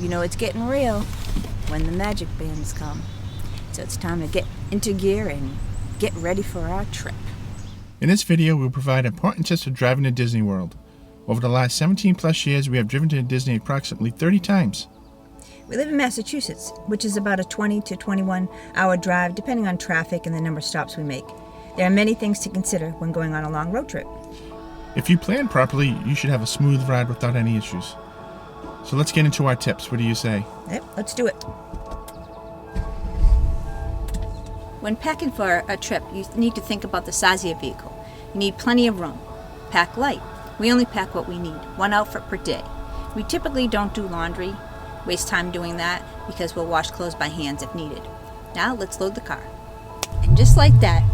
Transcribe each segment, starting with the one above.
You know it's getting real when the magic bands come. So it's time to get into gear and get ready for our trip. In this video, we'll provide important tips for driving to Disney World. Over the last 17 plus years, we have driven to Disney approximately 30 times. We live in Massachusetts, which is about a 20 to 21 hour drive depending on traffic and the number of stops we make. There are many things to consider when going on a long road trip. If you plan properly, you should have a smooth ride without any issues. So let's get into our tips. What do you say? Yep, let's do it. When packing for a trip, you need to think about the size of your vehicle. You need plenty of room. Pack light. We only pack what we need, one outfit per day. We typically don't do laundry, waste time doing that, because we'll wash clothes by hands if needed. Now let's load the car. And just like that,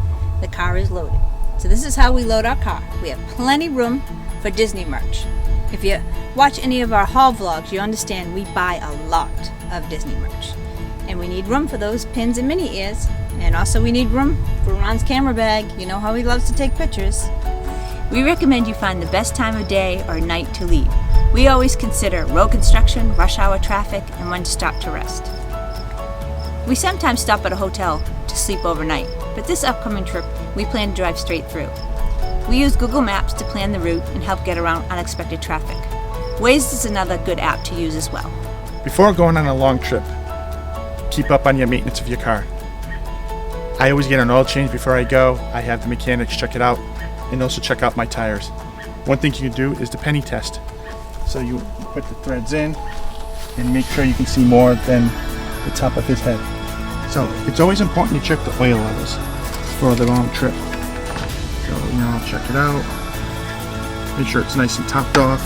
the car is loaded. So this is how we load our car. We have plenty room for Disney merch. If you watch any of our haul vlogs, you understand we buy a lot of Disney merch. And we need room for those pins and mini ears. And also we need room for Ron's camera bag. You know how he loves to take pictures. We recommend you find the best time of day or night to leave. We always consider road construction, rush hour traffic, and when to stop to rest. We sometimes stop at a hotel to sleep overnight, but this upcoming trip we plan to drive straight through. We use Google Maps to plan the route and help get around unexpected traffic. Waze is another good app to use as well. Before going on a long trip, keep up on your maintenance of your car. I always get an oil change before I go. I have the mechanics check it out and also check out my tires. One thing you can do is the penny test. So you put the threads in and make sure you can see more than the top of his head. So it's always important to check the oil levels for the long trip. So now I'll check it out. Make sure it's nice and topped off.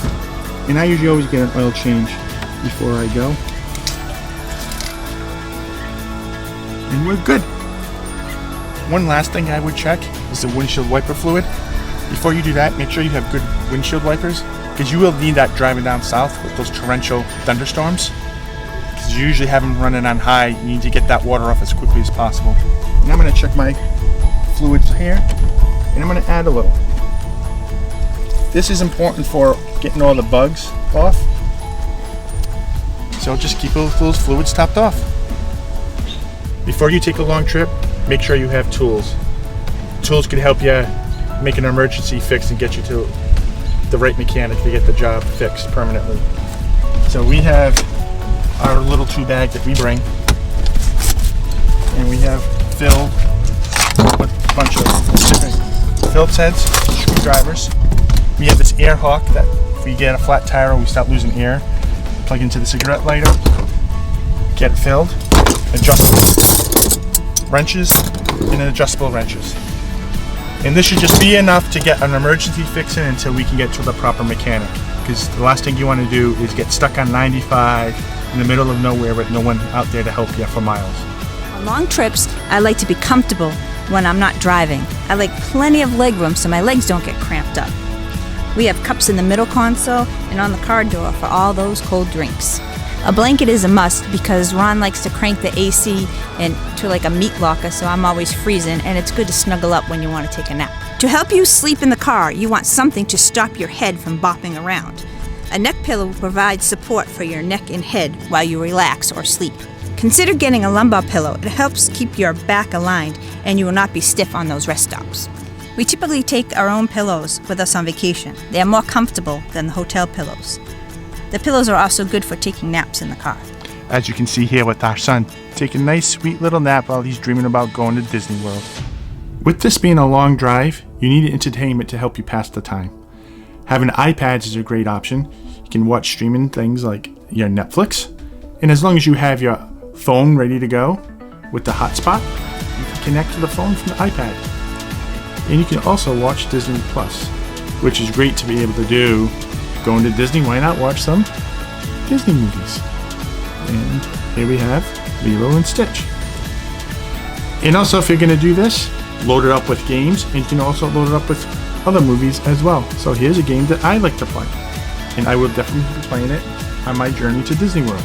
And I usually always get an oil change before I go. And we're good. One last thing I would check is the windshield wiper fluid. Before you do that, make sure you have good windshield wipers, because you will need that driving down south with those torrential thunderstorms. Because you usually have them running on high, you need to get that water off as quickly as possible. And I'm going to check my fluids here, and I'm going to add a little. This is important for getting all the bugs off. So just keep those fluids topped off. Before you take a long trip, make sure you have tools. Tools can help you make an emergency fix and get you to the right mechanic to get the job fixed permanently. So we have our little tool bag that we bring, and we have filled with a bunch of different Phillips heads, screwdrivers. We have this air hawk that if we get a flat tire or we start losing air, plug into the cigarette lighter, get it filled, adjustable wrenches, and adjustable wrenches. And this should just be enough to get an emergency fix in until we can get to the proper mechanic. Because the last thing you want to do is get stuck on 95 in the middle of nowhere with no one out there to help you for miles. On long trips, I like to be comfortable when I'm not driving. I like plenty of leg room so my legs don't get cramped up. We have cups in the middle console and on the car door for all those cold drinks. A blanket is a must because Ron likes to crank the AC into like a meat locker, so I'm always freezing, and it's good to snuggle up when you want to take a nap. To help you sleep in the car, you want something to stop your head from bopping around. A neck pillow provides support for your neck and head while you relax or sleep. Consider getting a lumbar pillow. It helps keep your back aligned and you will not be stiff on those rest stops. We typically take our own pillows with us on vacation. They are more comfortable than the hotel pillows. The pillows are also good for taking naps in the car. As you can see here with our son, taking a nice sweet little nap while he's dreaming about going to Disney World. With this being a long drive, you need entertainment to help you pass the time. Having iPads is a great option. You can watch streaming things like your Netflix, and as long as you have your phone ready to go with the hotspot, you can connect to the phone from the iPad. And you can also watch Disney Plus, which is great to be able to do. Going to Disney, why not watch some Disney movies? And here we have Lilo and Stitch. And also, if you're going to do this, load it up with games, and you can also load it up with other movies as well. So here's a game that I like to play, and I will definitely be playing it on my journey to Disney World.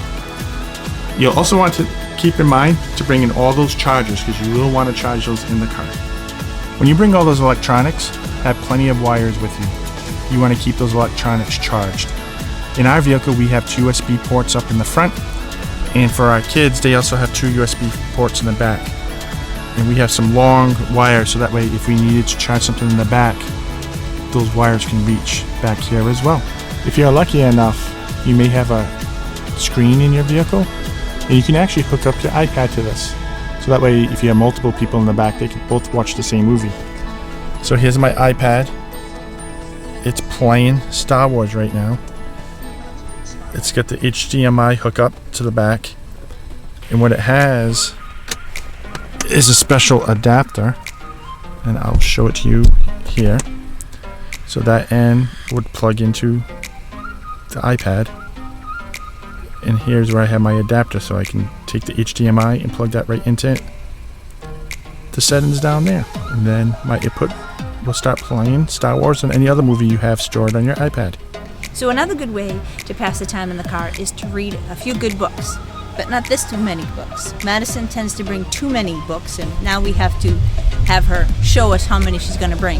You'll also want to keep in mind to bring in all those chargers, because you will want to charge those in the car. When you bring all those electronics, have plenty of wires with you. You want to keep those electronics charged. In our vehicle, we have 2 USB ports up in the front, and for our kids, they also have 2 USB ports in the back. And we have some long wires, so that way if we needed to charge something in the back, those wires can reach back here as well. If you're lucky enough, you may have a screen in your vehicle, and you can actually hook up your iPad to this. So that way, if you have multiple people in the back, they can both watch the same movie. So here's my iPad. It's playing Star Wars right now. It's got the HDMI hookup to the back. And what it has is a special adapter. And I'll show it to you here. So that end would plug into the iPad. And here's where I have my adapter, so I can take the HDMI and plug that right into it. The settings down there. And then my input will start playing Star Wars and any other movie you have stored on your iPad. So another good way to pass the time in the car is to read a few good books, but not this too many books. Madison tends to bring too many books, and now we have to have her show us how many she's going to bring.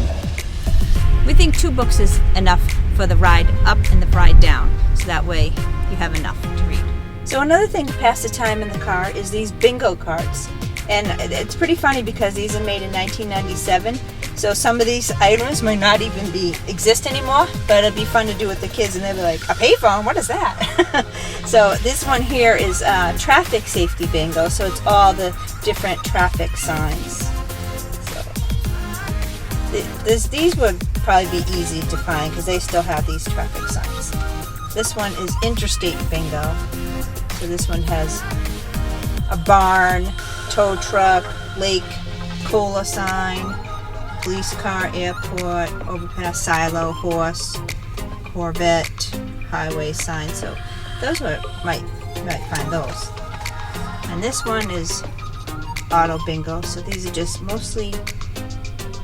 We think 2 books is enough for the ride up and the ride down, so that way you have enough to read. So another thing to pass the time in the car is these bingo cards. And it's pretty funny because these are made in 1997, so some of these items might not even exist anymore, but it'll be fun to do with the kids, and they'll be like, a payphone? What is that? So this one here is traffic safety bingo, so it's all the different traffic signs. So these would probably be easy to find because they still have these traffic signs. This one is interstate bingo, so this one has a barn, tow truck, lake, cola sign, police car, airport, overpass, silo, horse, Corvette, highway sign. So those are might find those. And this one is auto bingo. So these are just mostly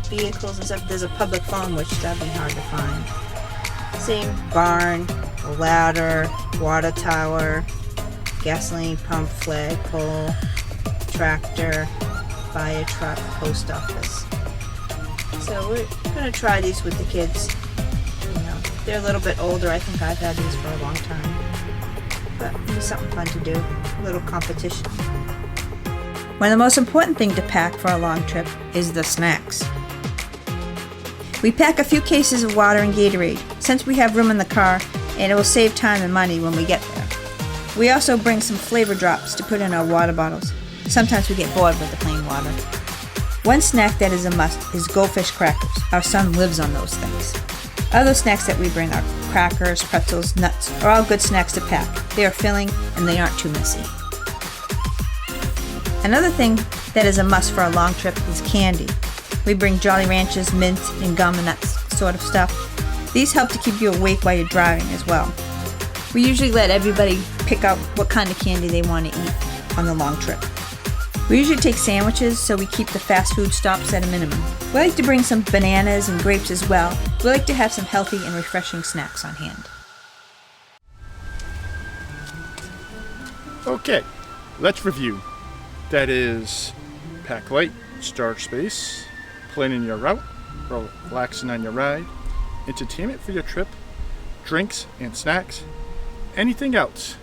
vehicles and stuff. There's a public phone, which that'd be hard to find. Same barn, a ladder, water tower, gasoline pump, flagpole, tractor, fire truck, post office. So we're going to try these with the kids. You know, they're a little bit older. I think I've had these for a long time. But it'll be something fun to do. A little competition. One of the most important things to pack for a long trip is the snacks. We pack a few cases of water and Gatorade, since we have room in the car, and it will save time and money when we get there. We also bring some flavor drops to put in our water bottles. Sometimes we get bored with the plain water. One snack that is a must is goldfish crackers. Our son lives on those things. Other snacks that we bring are crackers, pretzels, nuts, are all good snacks to pack. They are filling and they aren't too messy. Another thing that is a must for a long trip is candy. We bring Jolly Ranchers, mint, and gum and that sort of stuff. These help to keep you awake while you're driving as well. We usually let everybody pick out what kind of candy they want to eat on the long trip. We usually take sandwiches, so we keep the fast food stops at a minimum. We like to bring some bananas and grapes as well. We like to have some healthy and refreshing snacks on hand. Okay, let's review. That is pack light, storage space, planning your route, relaxing on your ride, entertainment for your trip, drinks and snacks, anything else.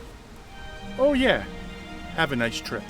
Oh yeah, have a nice trip.